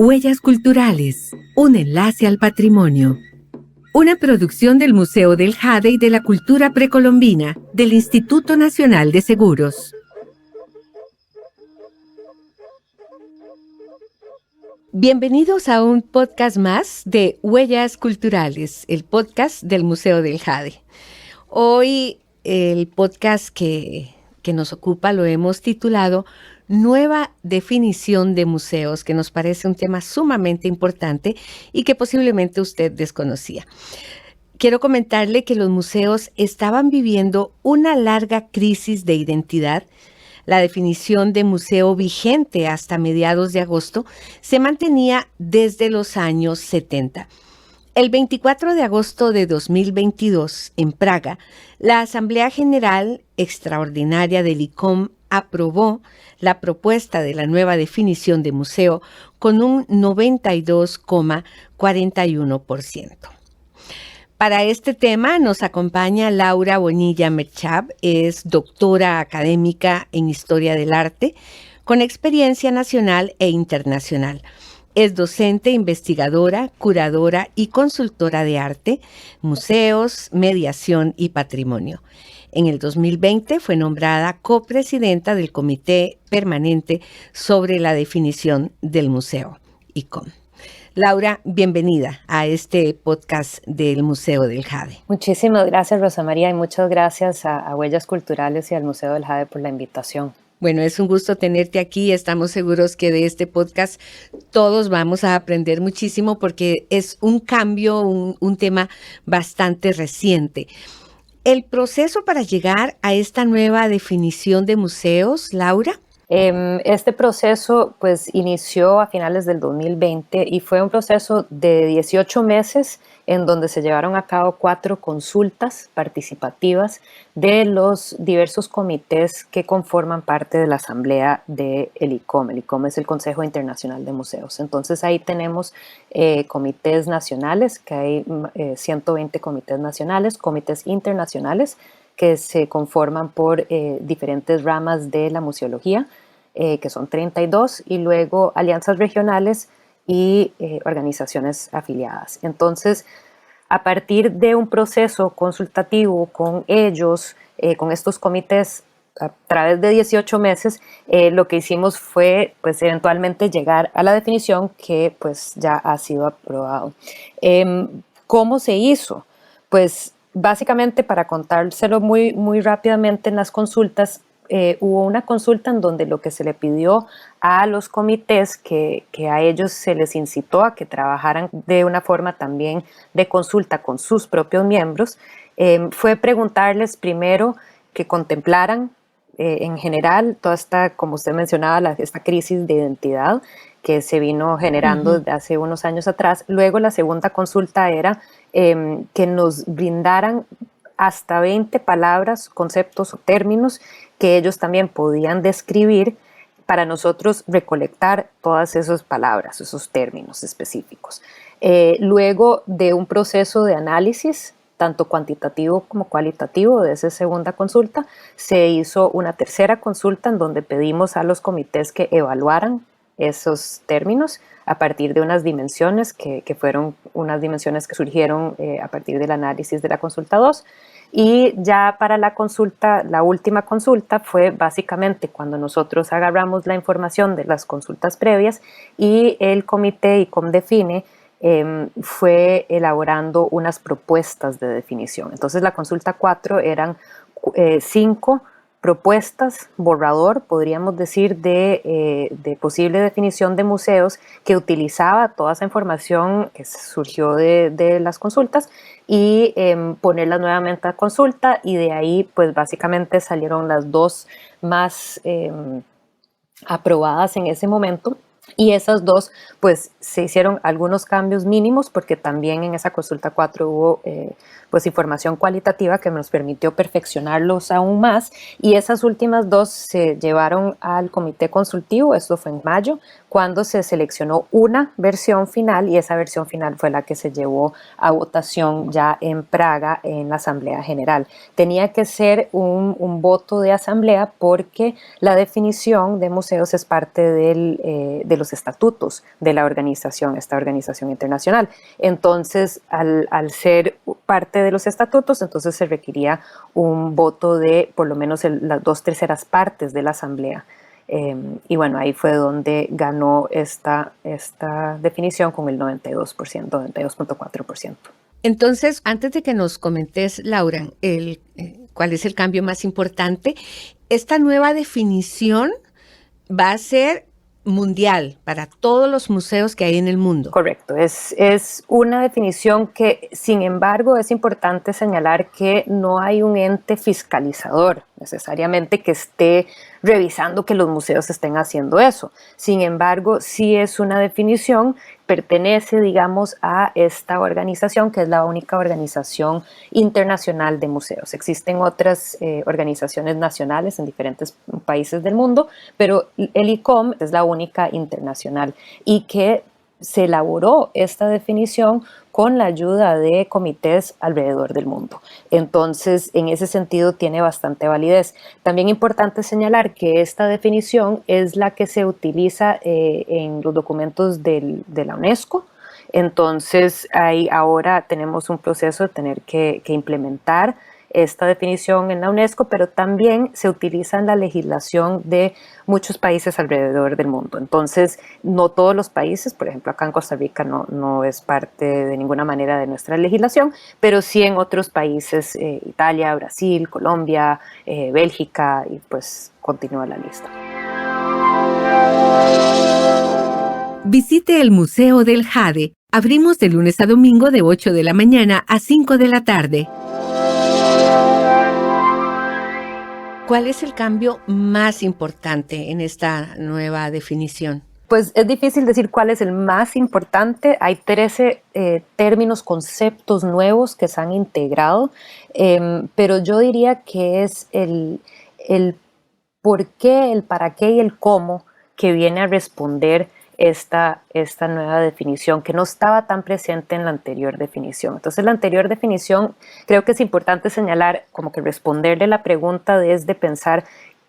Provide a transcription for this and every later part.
Huellas culturales, un enlace al patrimonio. Una producción del Museo del Jade y de la Cultura Precolombina del Instituto Nacional de Seguros. Bienvenidos a un podcast más de Huellas Culturales, el podcast del Museo del Jade. Hoy el podcast que nos ocupa lo hemos titulado Nueva definición de museos, que nos parece un tema sumamente importante y que posiblemente usted desconocía. Quiero comentarle que los museos estaban viviendo una larga crisis de identidad. La definición de museo vigente hasta mediados de agosto se mantenía desde los años 70. El 24 de agosto de 2022, en Praga, la Asamblea General Extraordinaria del ICOM aprobó la propuesta de la nueva definición de museo con un 92,41%. Para este tema nos acompaña Laura Bonilla Merchab, es doctora académica en Historia del Arte, con experiencia nacional e internacional. Es docente, investigadora, curadora y consultora de arte, museos, mediación y patrimonio. En el 2020 fue nombrada copresidenta del Comité Permanente sobre la definición del museo, ICOM. Laura, bienvenida a este podcast del Museo del Jade. Muchísimas gracias, Rosa María, y muchas gracias a Huellas Culturales y al Museo del Jade por la invitación. Bueno, es un gusto tenerte aquí. Estamos seguros que de este podcast todos vamos a aprender muchísimo porque es un cambio, un tema bastante reciente. El proceso para llegar a esta nueva definición de museos, Laura. Este proceso pues inició a finales del 2020 y fue un proceso de 18 meses en donde se llevaron a cabo 4 consultas participativas de los diversos comités que conforman parte de la asamblea del ICOM. El ICOM es el Consejo Internacional de Museos. Entonces ahí tenemos comités nacionales, que hay 120 comités nacionales, comités internacionales, que se conforman por diferentes ramas de la museología, que son 32, y luego alianzas regionales y organizaciones afiliadas. Entonces, a partir de un proceso consultativo con ellos, con estos comités, a través de 18 meses, lo que hicimos fue pues, eventualmente llegar a la definición que pues, ya ha sido aprobado. ¿Cómo se hizo? Pues básicamente, para contárselo muy rápidamente, en las consultas hubo una consulta en donde lo que se le pidió a los comités, que a ellos se les incitó a que trabajaran de una forma también de consulta con sus propios miembros, fue preguntarles primero que contemplaran en general toda esta, como usted mencionaba, esta crisis de identidad que se vino generando desde hace unos años atrás. Luego la segunda consulta era que nos brindaran hasta 20 palabras, conceptos o términos que ellos también podían describir para nosotros recolectar todas esas palabras, esos términos específicos. Luego de un proceso de análisis, tanto cuantitativo como cualitativo, de esa segunda consulta, se hizo una tercera consulta en donde pedimos a los comités que evaluaran esos términos a partir de unas dimensiones que fueron unas dimensiones que surgieron a partir del análisis de la consulta 2. Y ya para la consulta, la última consulta fue básicamente cuando nosotros agarramos la información de las consultas previas y el comité ICOM define fue elaborando unas propuestas de definición. Entonces la consulta 4 eran 5 propuestas, borrador, podríamos decir, de posible definición de museos que utilizaba toda esa información que surgió de las consultas y ponerlas nuevamente a consulta, y de ahí pues básicamente salieron las 2 más aprobadas en ese momento. Y esas 2, pues se hicieron algunos cambios mínimos porque también en esa consulta 4 hubo pues información cualitativa que nos permitió perfeccionarlos aún más, y esas últimas 2 se llevaron al comité consultivo. Esto fue en mayo, cuando se seleccionó una versión final y esa versión final fue la que se llevó a votación ya en Praga en la Asamblea General. Tenía que ser un voto de asamblea porque la definición de museos es parte de los estatutos de la organización, esta organización internacional. Entonces, al ser parte de los estatutos, entonces se requería un voto de por lo menos las 2/3 partes de la asamblea. Y bueno, ahí fue donde ganó esta definición con el 92%, 92.4%. Entonces, antes de que nos comentes, Laura, cuál es el cambio más importante, esta nueva definición va a ser mundial para todos los museos que hay en el mundo. Correcto, es una definición que, sin embargo, es importante señalar que no hay un ente fiscalizador necesariamente que esté revisando que los museos estén haciendo eso. Sin embargo, sí es una definición, pertenece, digamos, a esta organización, que es la única organización internacional de museos. Existen otras organizaciones nacionales en diferentes países del mundo, pero el ICOM es la única internacional y que se elaboró esta definición con la ayuda de comités alrededor del mundo. Entonces, en ese sentido, tiene bastante validez. También es importante señalar que esta definición es la que se utiliza en los documentos de la UNESCO. Entonces, ahora tenemos un proceso de tener que implementar esta definición en la UNESCO, pero también se utiliza en la legislación de muchos países alrededor del mundo. Entonces, no todos los países, por ejemplo, acá en Costa Rica no es parte de ninguna manera de nuestra legislación, pero sí en otros países, Italia, Brasil, Colombia, Bélgica, y pues continúa la lista. Visite el Museo del Jade. Abrimos de lunes a domingo de 8 de la mañana a 5 de la tarde. ¿Cuál es el cambio más importante en esta nueva definición? Pues es difícil decir cuál es el más importante. Hay 13 términos, conceptos nuevos que se han integrado, pero yo diría que es el por qué, el para qué y el cómo que viene a responder esta nueva definición que no estaba tan presente en la anterior definición. Entonces, la anterior definición, creo que es importante señalar, como que responderle la pregunta desde pensar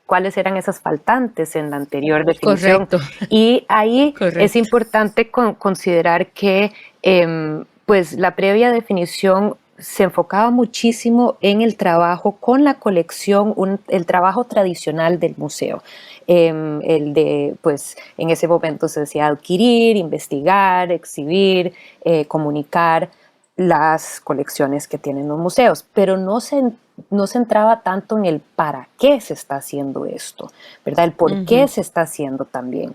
cuáles eran esas faltantes en la anterior definición. Correcto. Y ahí Correcto. Es importante considerar que pues la previa definición se enfocaba muchísimo en el trabajo con la colección, el trabajo tradicional del museo. El de, pues, en ese momento se decía adquirir, investigar, exhibir, comunicar las colecciones que tienen los museos, pero no se entraba tanto en el para qué se está haciendo esto, ¿verdad? El por qué se está haciendo también.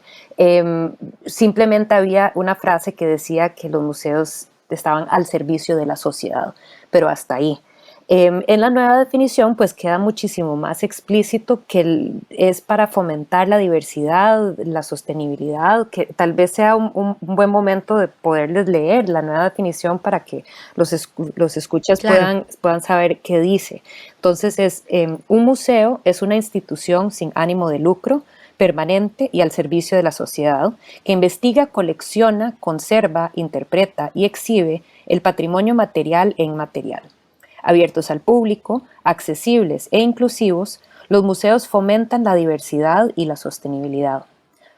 Simplemente había una frase que decía que los museos estaban al servicio de la sociedad, pero hasta ahí. En la nueva definición pues queda muchísimo más explícito que es para fomentar la diversidad, la sostenibilidad, que tal vez sea un buen momento de poderles leer la nueva definición para que los escuchas Claro. puedan saber qué dice. Entonces un museo es una institución sin ánimo de lucro, permanente y al servicio de la sociedad, que investiga, colecciona, conserva, interpreta y exhibe el patrimonio material e inmaterial. Abiertos al público, accesibles e inclusivos, los museos fomentan la diversidad y la sostenibilidad.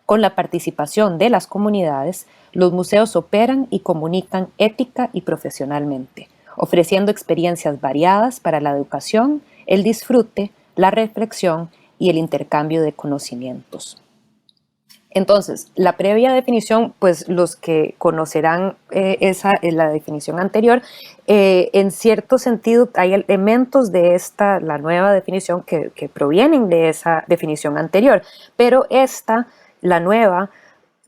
Con la participación de las comunidades, los museos operan y comunican ética y profesionalmente, ofreciendo experiencias variadas para la educación, el disfrute, la reflexión y el intercambio de conocimientos. Entonces, la previa definición, pues los que conocerán la definición anterior, en cierto sentido hay elementos de la nueva definición que provienen de esa definición anterior, pero la nueva,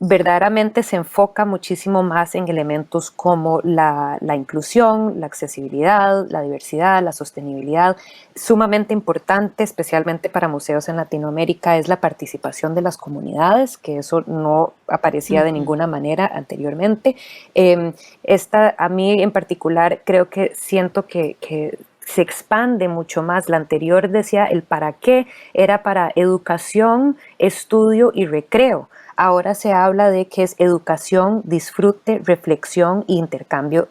verdaderamente se enfoca muchísimo más en elementos como la inclusión, la accesibilidad, la diversidad, la sostenibilidad. Sumamente importante, especialmente para museos en Latinoamérica, es la participación de las comunidades, que eso no aparecía de ninguna manera anteriormente. A mí en particular siento que se expande mucho más. La anterior decía el para qué, era para educación, estudio y recreo. ahora se habla de que es educación, disfrute, reflexión e intercambio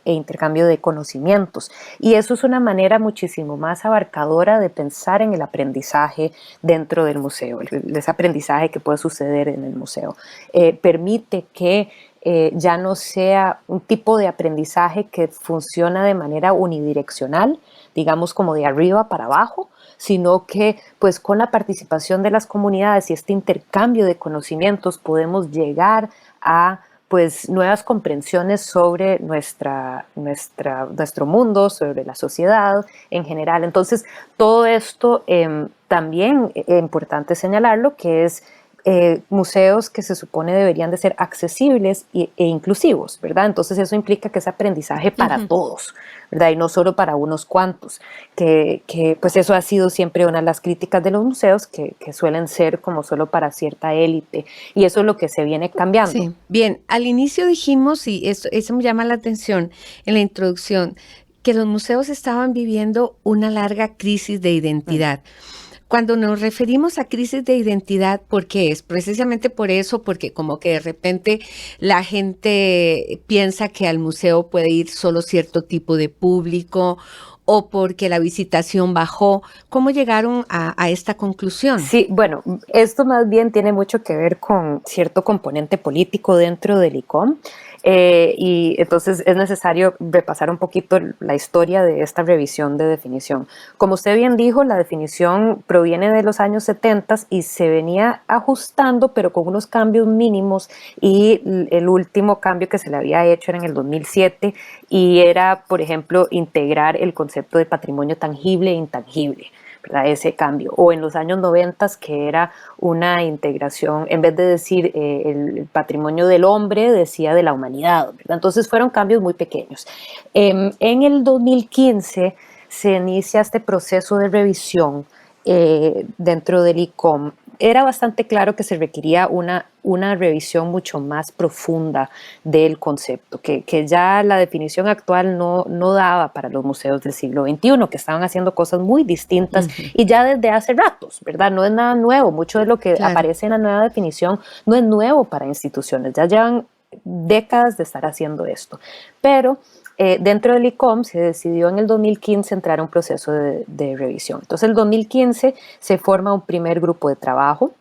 de conocimientos. Y eso es una manera muchísimo más abarcadora de pensar en el aprendizaje dentro del museo, ese aprendizaje que puede suceder en el museo. Permite que ya no sea un tipo de aprendizaje que funciona de manera unidireccional, digamos como de arriba para abajo, sino que pues con la participación de las comunidades y este intercambio de conocimientos podemos llegar a pues nuevas comprensiones sobre nuestro mundo, sobre la sociedad en general. Entonces, todo esto también es importante señalarlo, que es museos que se supone deberían de ser accesibles e inclusivos, ¿verdad? Entonces eso implica que es aprendizaje para todos, ¿verdad? Y no solo para unos cuantos, que pues eso ha sido siempre una de las críticas de los museos, que suelen ser como solo para cierta élite, y eso es lo que se viene cambiando. Sí, bien, al inicio dijimos, y eso me llama la atención en la introducción, que los museos estaban viviendo una larga crisis de identidad. Cuando nos referimos a crisis de identidad, ¿por qué es? Precisamente por eso, porque como que de repente la gente piensa que al museo puede ir solo cierto tipo de público o porque la visitación bajó. ¿Cómo llegaron a esta conclusión? Sí, bueno, esto más bien tiene mucho que ver con cierto componente político dentro del ICOM. Y entonces es necesario repasar un poquito la historia de esta revisión de definición. Como usted bien dijo, la definición proviene de los años 70 y se venía ajustando, pero con unos cambios mínimos, y el último cambio que se le había hecho era en el 2007 y era, por ejemplo, integrar el concepto de patrimonio tangible e intangible, ¿verdad? Ese cambio, o en los años 90 que era una integración, en vez de decir el patrimonio del hombre, decía de la humanidad, ¿verdad? Entonces fueron cambios muy pequeños. En el 2015 se inicia este proceso de revisión dentro del ICOM. Era bastante claro que se requería una revisión mucho más profunda del concepto, que ya la definición actual no daba para los museos del siglo XXI, que estaban haciendo cosas muy distintas y ya desde hace ratos, ¿verdad? No es nada nuevo, mucho de lo que aparece en la nueva definición no es nuevo para instituciones, ya llevan décadas de estar haciendo esto, pero dentro del ICOM se decidió en el 2015 entrar a un proceso de revisión. Entonces, en el 2015 se forma un primer grupo de trabajo.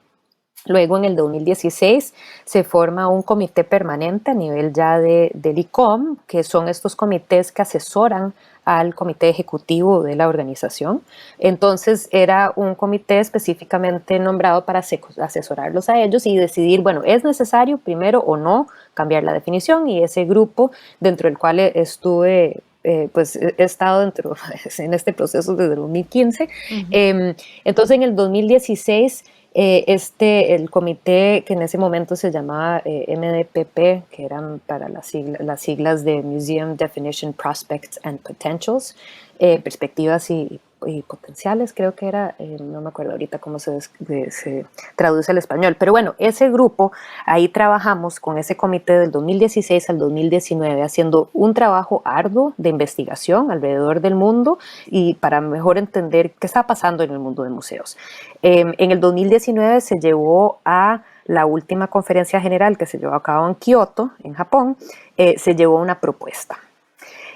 Luego, en el 2016, se forma un comité permanente a nivel ya del ICOM, que son estos comités que asesoran al comité ejecutivo de la organización. Entonces, era un comité específicamente nombrado para asesorarlos a ellos y decidir, bueno, ¿es necesario primero o no cambiar la definición? Y ese grupo, dentro del cual estuve pues he estado en este proceso desde el 2015. Entonces, en el 2016, el comité que en ese momento se llamaba MDPP, que eran para las siglas de Museum Definition Prospects and Potentials, perspectivas y potenciales, creo que era, no me acuerdo ahorita cómo se traduce al español, pero bueno, ese grupo, ahí trabajamos con ese comité del 2016 al 2019 haciendo un trabajo arduo de investigación alrededor del mundo y para mejor entender qué está pasando en el mundo de museos. En el 2019 se llevó a la última conferencia general que se llevó a cabo en Kioto, en Japón, se llevó una propuesta.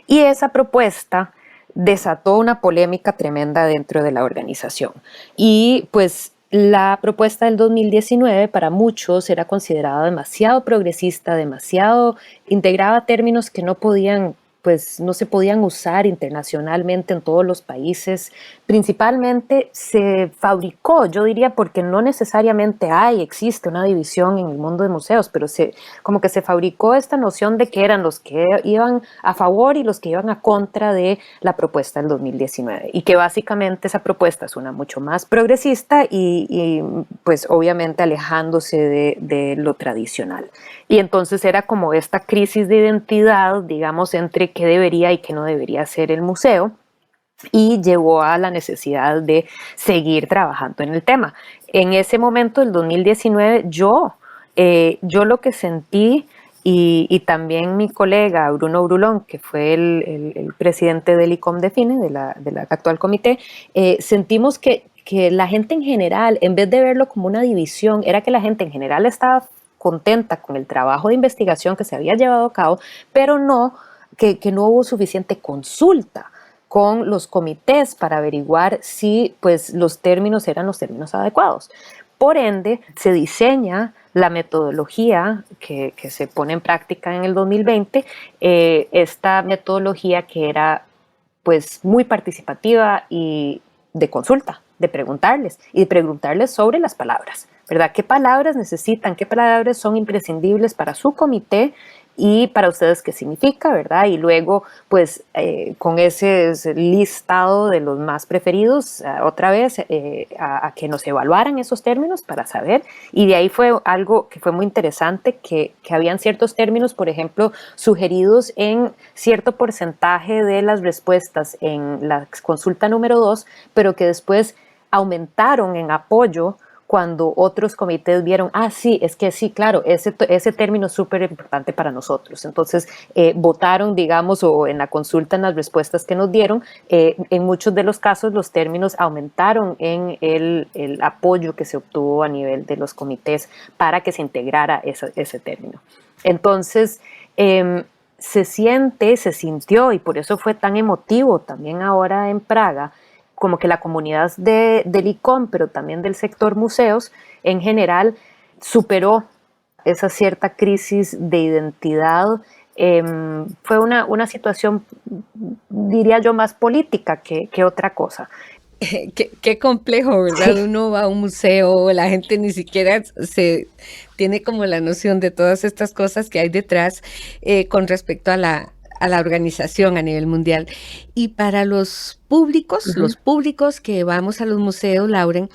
Y esa propuesta desató una polémica tremenda dentro de la organización. Y pues la propuesta del 2019 para muchos era considerada demasiado progresista, integraba términos que no se podían usar internacionalmente en todos los países. Principalmente se fabricó, yo diría, porque no necesariamente existe una división en el mundo de museos, pero como que se fabricó esta noción de que eran los que iban a favor y los que iban a contra de la propuesta del 2019, y que básicamente esa propuesta es una mucho más progresista y pues obviamente alejándose de lo tradicional. Y entonces era como esta crisis de identidad, digamos, entre qué debería y qué no debería ser el museo, y llevó a la necesidad de seguir trabajando en el tema. En ese momento, el 2019, yo lo que sentí, y también mi colega Bruno Brulón, que fue el presidente del ICOM Define, de la actual comité, sentimos que la gente en general, en vez de verlo como una división, era que la gente en general estaba contenta con el trabajo de investigación que se había llevado a cabo, pero que no hubo suficiente consulta con los comités para averiguar si pues, los términos eran los términos adecuados. Por ende, se diseña la metodología que se pone en práctica en el 2020, esta metodología que era pues, muy participativa y de consulta, de preguntarles sobre las palabras, ¿verdad? ¿Qué palabras necesitan? ¿Qué palabras son imprescindibles para su comité? Y para ustedes qué significa, ¿verdad? Y luego, pues, con ese listado de los más preferidos, otra vez, a que nos evaluaran esos términos para saber. Y de ahí fue algo que fue muy interesante, que habían ciertos términos, por ejemplo, sugeridos en cierto porcentaje de las respuestas en la consulta número 2, pero que después aumentaron en apoyo cuando otros comités vieron, sí, es que sí, claro, ese término es súper importante para nosotros. Entonces, votaron, digamos, o en la consulta, en las respuestas que nos dieron, en muchos de los casos los términos aumentaron en el apoyo que se obtuvo a nivel de los comités para que se integrara ese término. Entonces, se sintió, y por eso fue tan emotivo también ahora en Praga, como que la comunidad del ICOM, pero también del sector museos en general, superó esa cierta crisis de identidad. Fue una situación, diría yo, más política que otra cosa. Qué complejo, ¿verdad? Sí. Uno va a un museo, la gente ni siquiera se tiene como la noción de todas estas cosas que hay detrás con respecto a la organización a nivel mundial. Y para los públicos que vamos a los museos, Lauren,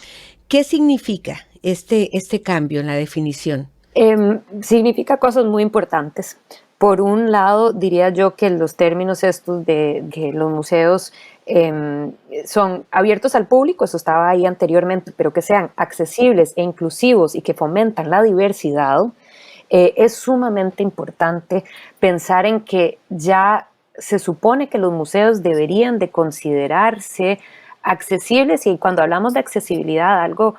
¿qué significa este cambio en la definición? Significa cosas muy importantes. Por un lado, diría yo que los términos estos de que los museos son abiertos al público, eso estaba ahí anteriormente, pero que sean accesibles e inclusivos y que fomentan la diversidad. Es sumamente importante pensar en que ya se supone que los museos deberían de considerarse accesibles, y cuando hablamos de accesibilidad, algo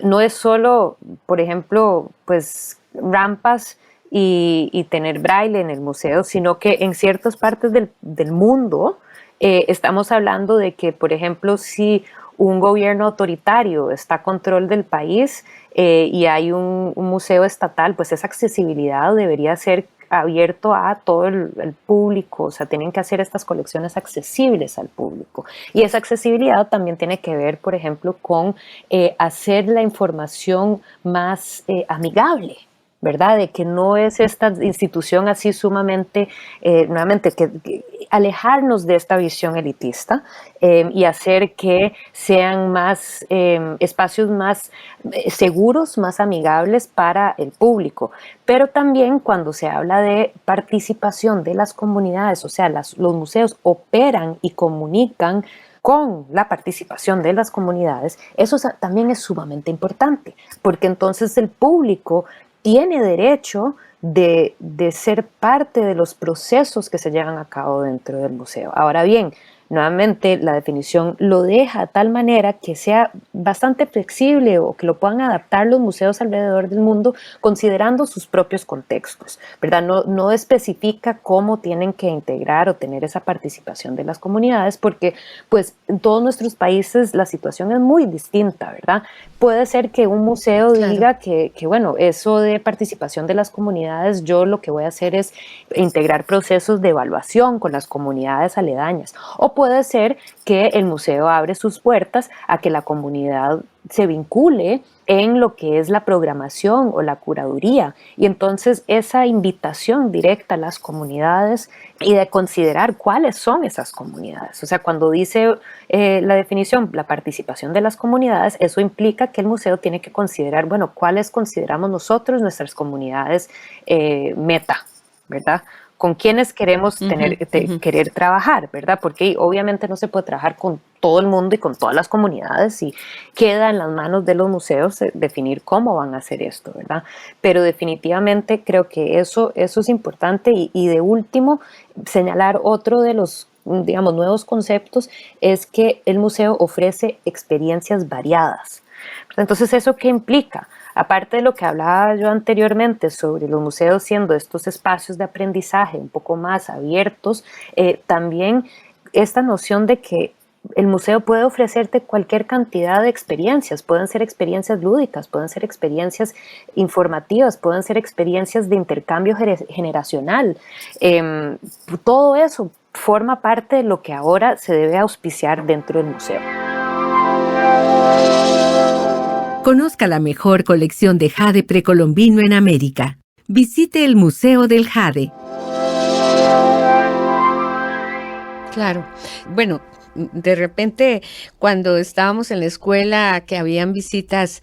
no es solo, por ejemplo, pues rampas y tener braille en el museo, sino que en ciertas partes del mundo estamos hablando de que, por ejemplo, si un gobierno autoritario está a control del país y hay un museo estatal, pues esa accesibilidad debería ser abierto a todo el público, o sea, tienen que hacer estas colecciones accesibles al público. Y esa accesibilidad también tiene que ver, por ejemplo, con hacer la información más amigable, ¿verdad? De que no es esta institución así sumamente, nuevamente, que alejarnos de esta visión elitista y hacer que sean más espacios más seguros, más amigables para el público. Pero también cuando se habla de participación de las comunidades, o sea, los museos operan y comunican con la participación de las comunidades, eso también es sumamente importante, porque entonces el público tiene derecho de ser parte de los procesos que se llevan a cabo dentro del museo. Ahora bien, nuevamente la definición lo deja de tal manera que sea bastante flexible o que lo puedan adaptar los museos alrededor del mundo considerando sus propios contextos, ¿verdad? No especifica cómo tienen que integrar o tener esa participación de las comunidades, porque pues en todos nuestros países la situación es muy distinta, ¿verdad? Puede ser que un museo diga que bueno, eso de participación de las comunidades, yo lo que voy a hacer es integrar procesos de evaluación con las comunidades aledañas, o puede ser que el museo abre sus puertas a que la comunidad se vincule en lo que es la programación o la curaduría, y entonces esa invitación directa a las comunidades y de considerar cuáles son esas comunidades. O sea, cuando dice la definición, la participación de las comunidades, eso implica que el museo tiene que considerar, bueno, cuáles consideramos nosotros nuestras comunidades meta, ¿verdad? Con quiénes queremos querer trabajar, ¿verdad? Porque obviamente no se puede trabajar con todo el mundo y con todas las comunidades, y queda en las manos de los museos definir cómo van a hacer esto, ¿verdad? Pero definitivamente creo que eso es importante, y de último, señalar otro de los, digamos, nuevos conceptos es que el museo ofrece experiencias variadas. Entonces, ¿eso qué implica? aparte de lo que hablaba yo anteriormente sobre los museos siendo estos espacios de aprendizaje un poco más abiertos, también esta noción de que el museo puede ofrecerte cualquier cantidad de experiencias, pueden ser experiencias lúdicas, pueden ser experiencias informativas, pueden ser experiencias de intercambio generacional. Todo eso forma parte de lo que ahora se debe auspiciar dentro del museo. Conozca la mejor colección de jade precolombino en América. Visite el Museo del Jade. Claro. Bueno, de repente cuando estábamos en la escuela que habían visitas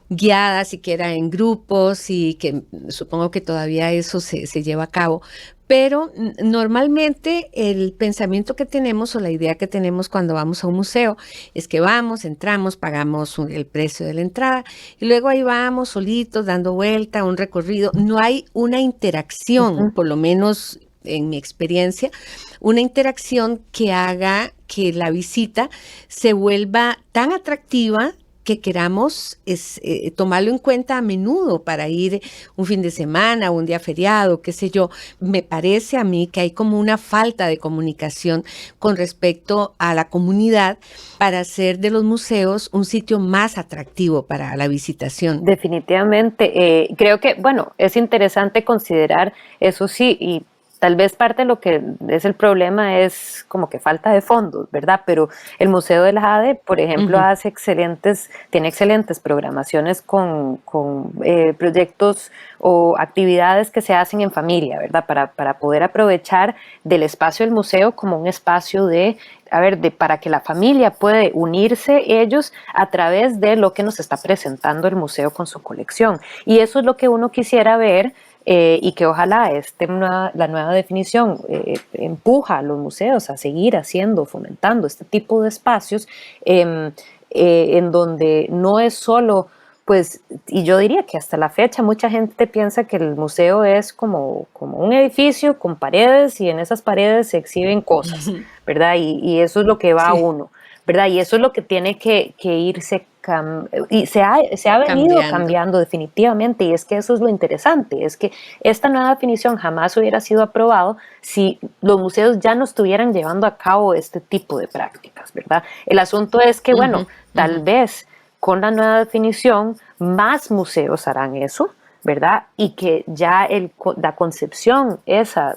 guiadas y que era en grupos y que supongo que todavía eso se lleva a cabo, pero normalmente el pensamiento que tenemos o la idea que tenemos cuando vamos a un museo es que vamos, entramos, pagamos el precio de la entrada y luego ahí vamos solitos dando vuelta, un recorrido. No hay una interacción, por lo menos en mi experiencia, una interacción que haga que la visita se vuelva tan atractiva que queramos tomarlo en cuenta a menudo para ir un fin de semana, un día feriado, qué sé yo. Me parece a mí que hay como una falta de comunicación con respecto a la comunidad para hacer de los museos un sitio más atractivo para la visitación. Definitivamente. Creo que, bueno, es interesante considerar eso sí, y tal vez parte de lo que es el problema es como que falta de fondos, ¿verdad? Pero el Museo del Jade, por ejemplo, tiene excelentes programaciones con proyectos o actividades que se hacen en familia, ¿verdad? Para poder aprovechar del espacio del museo como un espacio para que la familia puede unirse ellos a través de lo que nos está presentando el museo con su colección. Y eso es lo que uno quisiera ver. Y que ojalá la nueva definición empuja a los museos a seguir fomentando este tipo de espacios en donde no es solo, pues, y yo diría que hasta la fecha mucha gente piensa que el museo es como un edificio con paredes y en esas paredes se exhiben cosas, ¿verdad? Y eso es lo que va a uno, ¿verdad? Y eso es lo que tiene que irse y se ha venido cambiando definitivamente, y es que eso es lo interesante, es que esta nueva definición jamás hubiera sido aprobado si los museos ya no estuvieran llevando a cabo este tipo de prácticas, ¿verdad? El asunto es que, bueno, tal vez con la nueva definición más museos harán eso, ¿verdad? Y que ya la concepción esa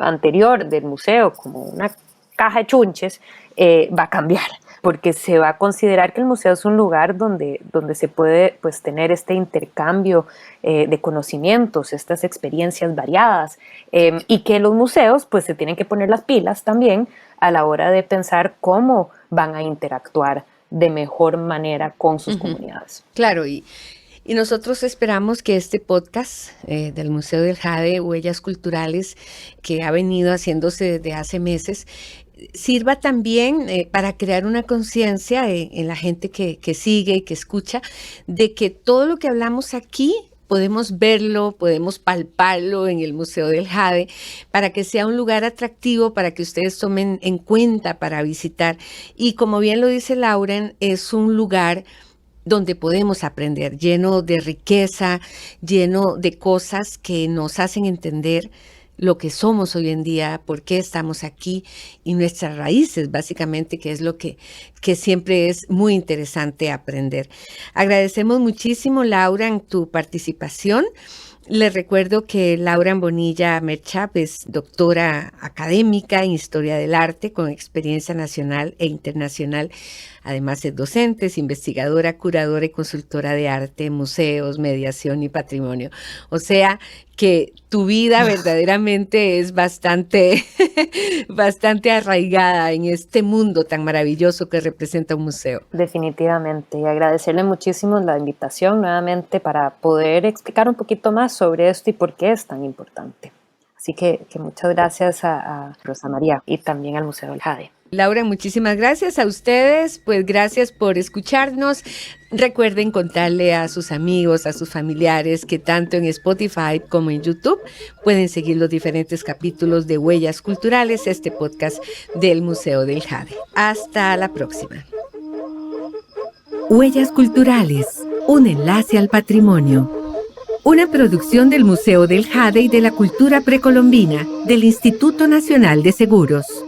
anterior del museo como una caja de chunches va a cambiar, porque se va a considerar que el museo es un lugar donde se puede, pues, tener este intercambio de conocimientos, estas experiencias variadas, y que los museos pues se tienen que poner las pilas también a la hora de pensar cómo van a interactuar de mejor manera con sus comunidades. Claro, y nosotros esperamos que este podcast del Museo del Jade, Huellas Culturales, que ha venido haciéndose desde hace meses, sirva también para crear una conciencia en la gente que sigue y que escucha, de que todo lo que hablamos aquí podemos verlo, podemos palparlo en el Museo del Jade, para que sea un lugar atractivo, para que ustedes tomen en cuenta para visitar. Y como bien lo dice Lauren, es un lugar donde podemos aprender, lleno de riqueza, lleno de cosas que nos hacen entender lo que somos hoy en día, por qué estamos aquí y nuestras raíces, básicamente, que es lo que siempre es muy interesante aprender. Agradecemos muchísimo, Laura, en tu participación. Les recuerdo que Laura Bonilla Merchap es doctora académica en Historia del Arte con experiencia nacional e internacional. Además es docente, es investigadora, curadora y consultora de arte, museos, mediación y patrimonio. O sea que tu vida verdaderamente es bastante arraigada en este mundo tan maravilloso que representa un museo. Definitivamente, y agradecerle muchísimo la invitación nuevamente para poder explicar un poquito más sobre esto y por qué es tan importante. Así que muchas gracias a Rosa María y también al Museo del Jade. Laura, muchísimas gracias a ustedes, pues gracias por escucharnos. Recuerden contarle a sus amigos, a sus familiares que tanto en Spotify como en YouTube pueden seguir los diferentes capítulos de Huellas Culturales, este podcast del Museo del Jade. Hasta la próxima. Huellas Culturales, un enlace al patrimonio. Una producción del Museo del Jade y de la Cultura Precolombina del Instituto Nacional de Seguros.